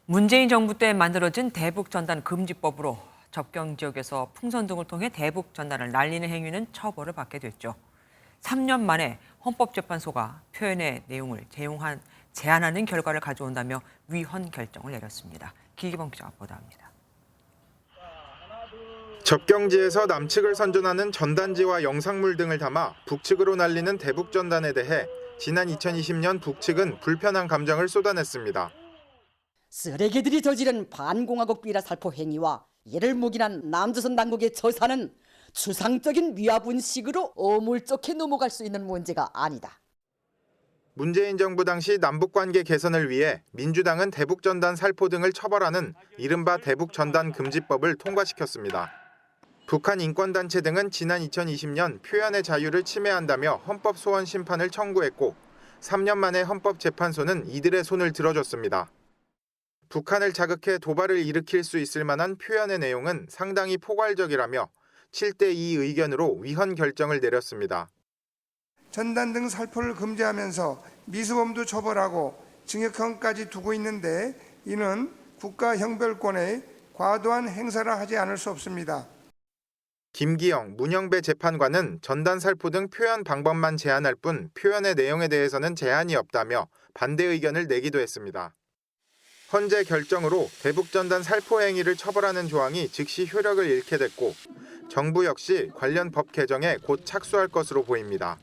문재인 정부 때 만들어진 대북전단 금지법으로 접경 지역에서 풍선 등을 통해 대북전단을 날리는 행위는 처벌을 받게 됐죠. 3년 만에 헌법재판소가 표현의 내용을 제한하는 결과를 가져온다며 위헌 결정을 내렸습니다. 김기범 기자가 보도합니다. 접경지에서 남측을 선전하는 전단지와 영상물 등을 담아 북측으로 날리는 대북전단에 대해 지난 2020년 북측은 불편한 감정을 쏟아냈습니다. 쓰레기들이 저지른 반공화국 비라 살포 행위와 이를 묵인한 남조선 당국의 처사는 추상적인 위화분식으로 어물쩍게 넘어갈 수 있는 문제가 아니다. 문재인 정부 당시 남북관계 개선을 위해 민주당은 대북전단 살포 등을 처벌하는 이른바 대북전단 금지법을 통과시켰습니다. 북한 인권단체 등은 지난 2020년 표현의 자유를 침해한다며 헌법 소원 심판을 청구했고 3년 만에 헌법재판소는 이들의 손을 들어줬습니다. 북한을 자극해 도발을 일으킬 수 있을 만한 표현의 내용은 상당히 포괄적이라며 7대2 의견으로 위헌 결정을 내렸습니다. 전단 등 살포를 금지하면서 미수범도 처벌하고 징역형까지 두고 있는데 이는 국가 형별권의 과도한 행사라 하지 않을 수 없습니다. 김기영, 문영배 재판관은 전단 살포 등 표현 방법만 제한할 뿐 표현의 내용에 대해서는 제한이 없다며 반대 의견을 내기도 했습니다. 헌재 결정으로 대북전단 살포 행위를 처벌하는 조항이 즉시 효력을 잃게 됐고 정부 역시 관련 법 개정에 곧 착수할 것으로 보입니다.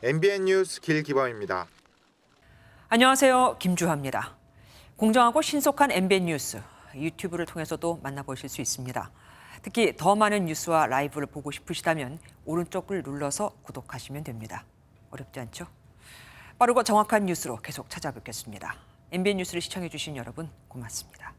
MBN 뉴스 길기범입니다. 안녕하세요. 김주하입니다. 공정하고 신속한 MBN 뉴스, 유튜브를 통해서도 만나보실 수 있습니다. 특히 더 많은 뉴스와 라이브를 보고 싶으시다면 오른쪽을 눌러서 구독하시면 됩니다. 어렵지 않죠? 빠르고 정확한 뉴스로 계속 찾아뵙겠습니다. MBN 뉴스를 시청해주신 여러분 고맙습니다.